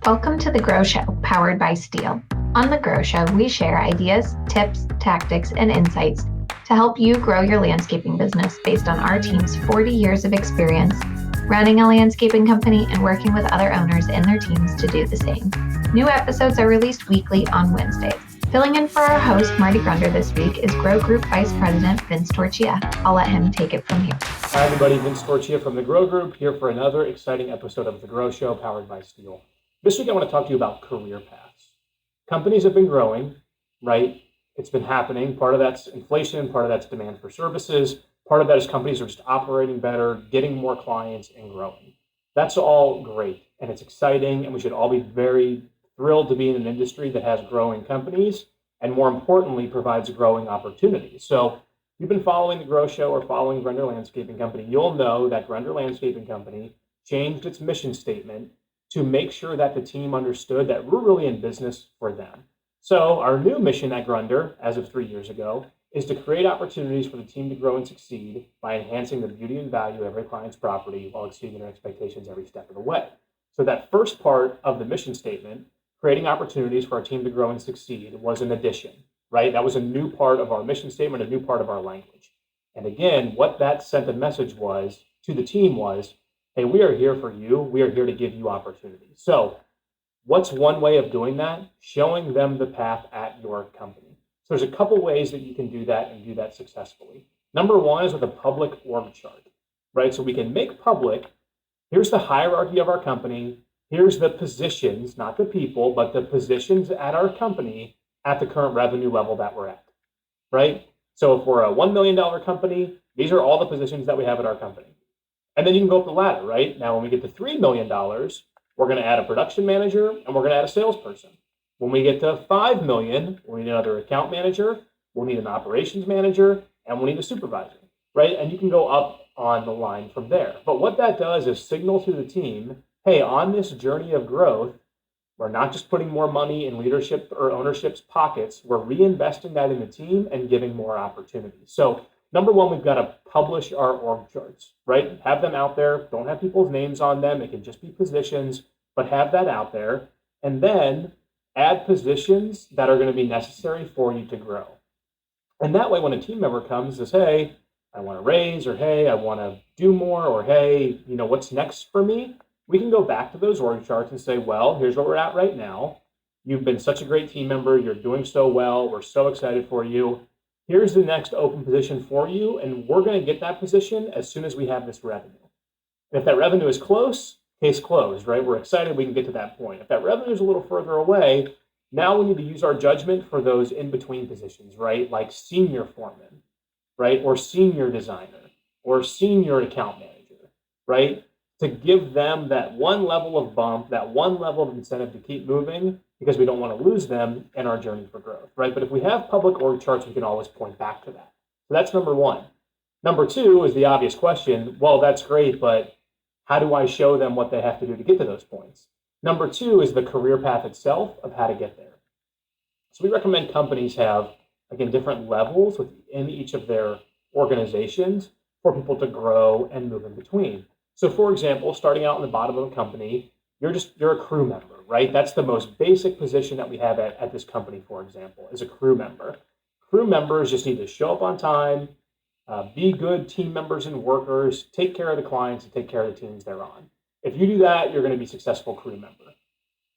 Welcome to The Grow Show, powered by Steel. On The Grow Show, we share ideas, tips, tactics, and insights to help you grow your landscaping business based on our team's 40 years of experience running a landscaping company and working with other owners and their teams to do the same. New episodes are released weekly on Wednesdays. Filling in for our host, Marty Grunder, this week is Grow Group Vice President Vince Torchia. I'll let him take it from here. Hi, everybody. Vince Torchia from the Grow Group here for another exciting episode of The Grow Show, powered by Steel. This week, I want to talk to you about career paths. Companies have been growing, right? It's been happening. Part of that's inflation, part of that's demand for services. Part of that is companies are just operating better, getting more clients, and growing. That's all great, and it's exciting, and we should all be very thrilled to be in an industry that has growing companies, and more importantly, provides growing opportunities. So if you've been following the Grow Show or following Grunder Landscaping Company, you'll know that Grunder Landscaping Company changed its mission statement to make sure that the team understood that we're really in business for them. So our new mission at Grunder, as of 3 years ago, is to create opportunities for the team to grow and succeed by enhancing the beauty and value of every client's property while exceeding their expectations every step of the way. So that first part of the mission statement, creating opportunities for our team to grow and succeed, was an addition, right? That was a new part of our mission statement, a new part of our language. And again, what that sent a message was to the team was, hey, we are here for you. We are here to give you opportunities. So what's one way of doing that? Showing them the path at your company. So there's a couple ways that you can do that and do that successfully. Number one is with a public org chart, right? So we can make public, here's the hierarchy of our company. Here's the positions, not the people, but the positions at our company at the current revenue level that we're at, right? So if we're a $1 million company, these are all the positions that we have at our company. And then you can go up the ladder, right? Now, when we get to $3 million, we're going to add a production manager and we're going to add a salesperson. When we get to $5 million, we'll need another account manager, we'll need an operations manager, and we'll need a supervisor, right? And you can go up on the line from there. But what that does is signal to the team, hey, on this journey of growth, we're not just putting more money in leadership or ownership's pockets, we're reinvesting that in the team and giving more opportunities. So number one, we've got to publish our org charts, right? Have them out there. Don't have people's names on them. It can just be positions, but have that out there. And then add positions that are going to be necessary for you to grow. And that way, when a team member comes and says, hey, I want to raise, or hey, I want to do more, or hey, what's next for me? We can go back to those org charts and say, well, here's where we're at right now. You've been such a great team member. You're doing so well. We're so excited for you. Here's the next open position for you, and we're going to get that position as soon as we have this revenue. And if that revenue is close, case closed, right? We're excited we can get to that point. If that revenue is a little further away, now we need to use our judgment for those in-between positions, right? Like senior foreman, right? Or senior designer, or senior account manager, right? To give them that one level of bump, that one level of incentive to keep moving, because we don't want to lose them in our journey for growth, right? But if we have public org charts, we can always point back to that. So that's number one. Number two is the obvious question. Well, that's great, but how do I show them what they have to do to get to those points? Number two is the career path itself of how to get there. So we recommend companies have, again, different levels within each of their organizations for people to grow and move in between. So for example, starting out in the bottom of a company, you're a crew member, right? That's the most basic position that we have at this company, for example, is a crew member. Crew members just need to show up on time, be good team members and workers, take care of the clients, and take care of the teams they're on. If you do that, you're going to be a successful crew member,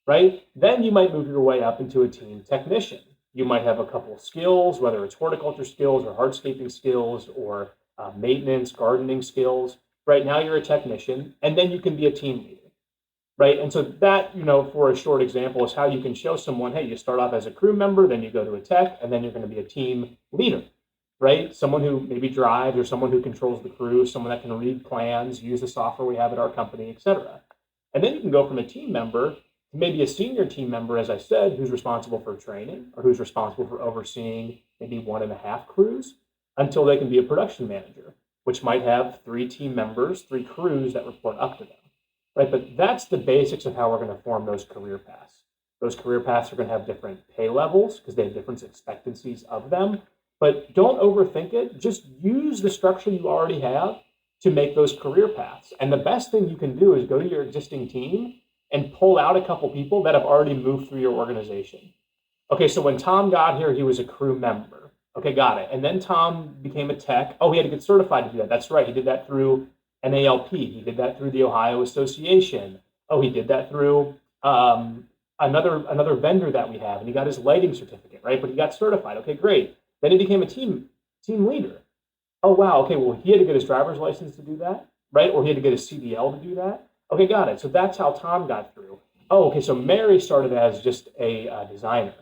right? Then you might move your way up into a team technician. You might have a couple of skills, whether it's horticulture skills or hardscaping skills or maintenance, gardening skills. Right now you're a technician, and then you can be a team leader. Right. And so that, for a short example, is how you can show someone, hey, you start off as a crew member, then you go to a tech, and then you're going to be a team leader, right? Someone who maybe drives, or someone who controls the crew, someone that can read plans, use the software we have at our company, et cetera. And then you can go from a team member to maybe a senior team member, as I said, who's responsible for training or who's responsible for overseeing maybe 1.5 crews until they can be a production manager, which might have 3 team members, 3 crews that report up to them. Right, but that's the basics of how we're going to form those career paths. Those career paths are going to have different pay levels because they have different expectancies of them. But don't overthink it. Just use the structure you already have to make those career paths. And the best thing you can do is go to your existing team and pull out a couple people that have already moved through your organization. Okay, so when Tom got here, he was a crew member. Okay, got it. And then Tom became a tech. Oh, he had to get certified to do that. That's right. He did that through NALP. He did that through the Ohio Association. Oh, he did that through another vendor that we have, and he got his lighting certificate, right? But he got certified. Okay, great. Then he became a team leader. Oh, wow. Okay, well, he had to get his driver's license to do that, right? Or he had to get his CDL to do that. Okay, got it. So that's how Tom got through. Oh, okay, so Mary started as just a designer.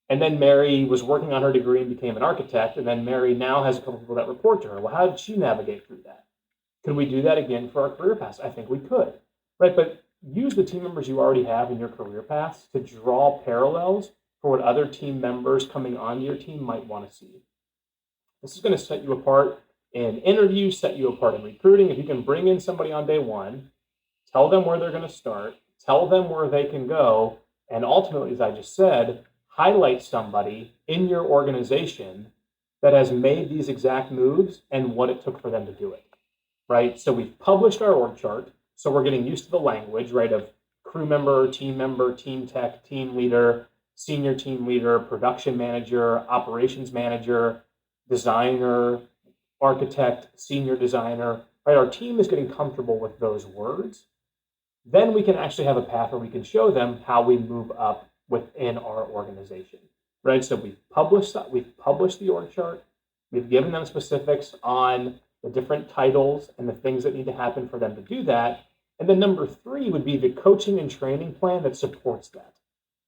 And then Mary was working on her degree and became an architect. And then Mary now has a couple people that report to her. Well, how did she navigate through that? Can we do that again for our career paths? I think we could, right? But use the team members you already have in your career paths to draw parallels for what other team members coming onto your team might want to see. This is going to set you apart in interviews, set you apart in recruiting. If you can bring in somebody on day one, tell them where they're going to start, tell them where they can go, and ultimately, as I just said, highlight somebody in your organization that has made these exact moves and what it took for them to do it, right? So we've published our org chart, so we're getting used to the language, right, of crew member, team tech, team leader, senior team leader, production manager, operations manager, designer, architect, senior designer, right? Our team is getting comfortable with those words. Then we can actually have a path where we can show them how we move up within our organization, right? So we've published the org chart. We've given them specifics on the different titles and the things that need to happen for them to do that. And then number 3 would be the coaching and training plan that supports that,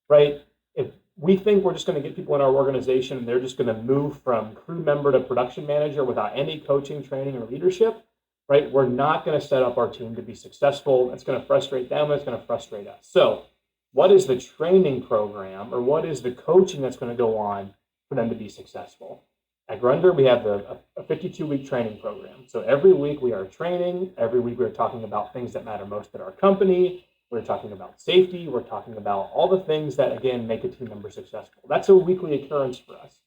right? If we think we're just going to get people in our organization and they're just going to move from crew member to production manager without any coaching, training, or leadership, right? We're not going to set up our team to be successful. It's going to frustrate them. It's going to frustrate us. So what is the training program or what is the coaching that's going to go on for them to be successful? At Grunder, we have a 52-week training program. So every week we are training. Every week we're talking about things that matter most at our company. We're talking about safety. We're talking about all the things that, again, make a team member successful. That's a weekly occurrence for us.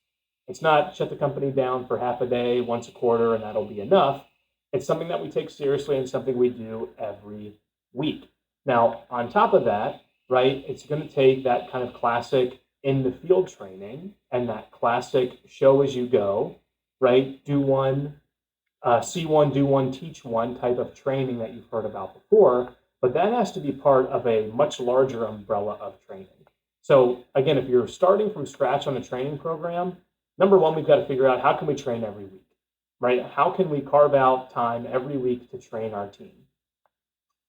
It's not shut the company down for half a day, once a quarter, and that'll be enough. It's something that we take seriously and something we do every week. Now, on top of that, right, it's going to take that kind of classic in the field training and that classic show as you go, right? Do one, see one, do one, teach one type of training that you've heard about before, but that has to be part of a much larger umbrella of training. So again, if you're starting from scratch on a training program, number 1, we've got to figure out how can we train every week, right? How can we carve out time every week to train our team?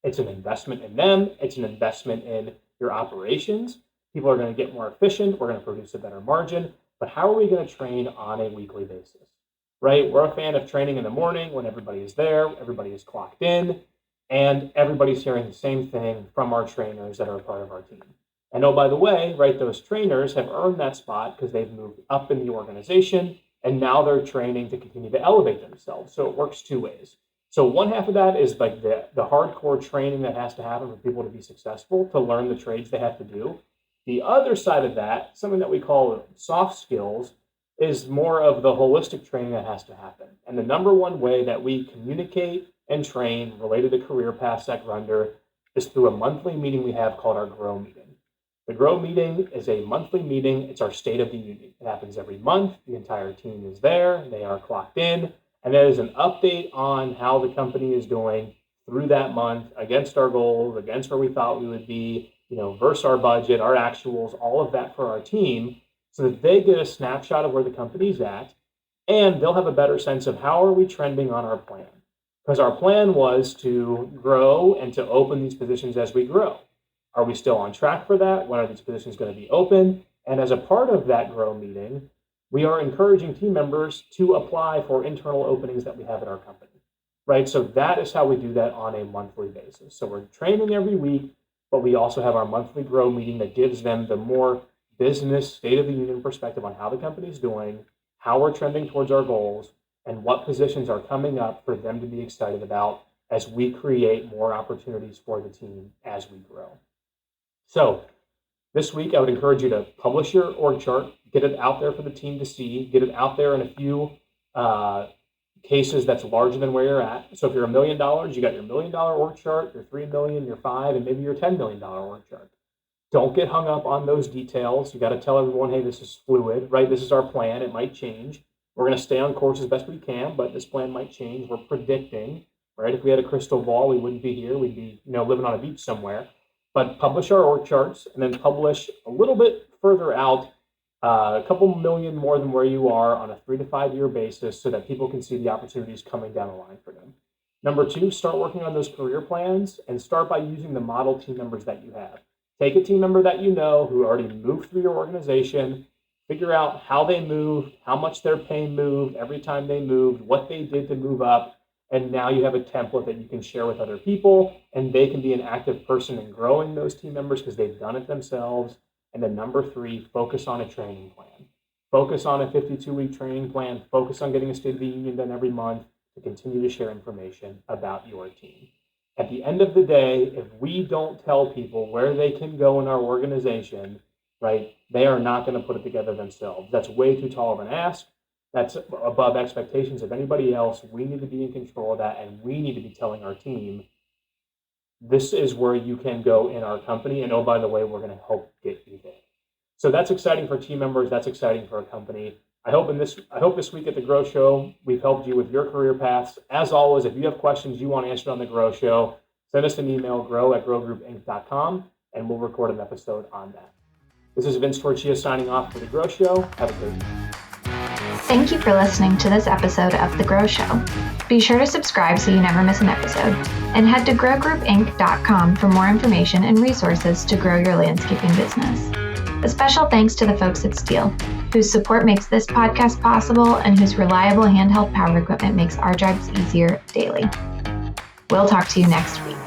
It's an investment in them. It's an investment in your operations. People are going to get more efficient. We're going to produce a better margin. But how are we going to train on a weekly basis, right? We're a fan of training in the morning when everybody is there, everybody is clocked in, and everybody's hearing the same thing from our trainers that are a part of our team. And oh, by the way, right, those trainers have earned that spot because they've moved up in the organization, and now they're training to continue to elevate themselves. So it works 2 ways. So one half of that is like the hardcore training that has to happen for people to be successful, to learn the trades they have to do. The other side of that, something that we call soft skills, is more of the holistic training that has to happen. And the number 1 way that we communicate and train related to career paths at Grunder is through a monthly meeting we have called our Grow meeting. The Grow meeting is a monthly meeting. It's our State of the Union. It happens every month. The entire team is there. They are clocked in. And that is an update on how the company is doing through that month, against our goals, against where we thought we would be, versus our budget, our actuals, all of that for our team, so that they get a snapshot of where the company's at, and they'll have a better sense of how are we trending on our plan. Because our plan was to grow and to open these positions as we grow. Are we still on track for that? When are these positions going to be open? And as a part of that Grow meeting, we are encouraging team members to apply for internal openings that we have at our company, right? So that is how we do that on a monthly basis. So we're training every week, but we also have our monthly Grow meeting that gives them the more business State of the Union perspective on how the company's doing, how we're trending towards our goals, and what positions are coming up for them to be excited about as we create more opportunities for the team as we grow. So this week, I would encourage you to publish your org chart, get it out there for the team to see, get it out there in a few cases that's larger than where you're at. So if you're $1 million, you got your $1 million org chart, your 3 million, your 5, and maybe your $10 million org chart. Don't get hung up on those details. You got to tell everyone, hey, this is fluid, right? This is our plan. It might change. We're going to stay on course as best we can, but this plan might change. We're predicting, right? If we had a crystal ball, we wouldn't be here. We'd be, living on a beach somewhere. But publish our org charts and then publish a little bit further out, a couple million more than where you are on a 3 to 5 year basis so that people can see the opportunities coming down the line for them. Number 2, start working on those career plans and start by using the model team members that you have. Take a team member that you know who already moved through your organization, figure out how they moved, how much their pay moved every time they moved, what they did to move up, and now you have a template that you can share with other people, and they can be an active person in growing those team members because they've done it themselves. And then number 3, focus on a training plan. Focus on a 52-week training plan. Focus on getting a State of the Union done every month to continue to share information about your team. At the end of the day, if we don't tell people where they can go in our organization, right, they are not going to put it together themselves. That's way too tall of an ask. That's above expectations of anybody else. We need to be in control of that, and we need to be telling our team, this is where you can go in our company, and oh, by the way, we're going to help get you there. So that's exciting for team members. That's exciting for a company. I hope this week at the Grow Show, we've helped you with your career paths. As always, if you have questions you want answered on the Grow Show, send us an email, grow@growgroupinc.com, and we'll record an episode on that. This is Vince Torchia signing off for the Grow Show. Have a great day. Thank you for listening to this episode of The Grow Show. Be sure to subscribe so you never miss an episode, and head to growgroupinc.com for more information and resources to grow your landscaping business. A special thanks to the folks at Stihl, whose support makes this podcast possible and whose reliable handheld power equipment makes our jobs easier daily. We'll talk to you next week.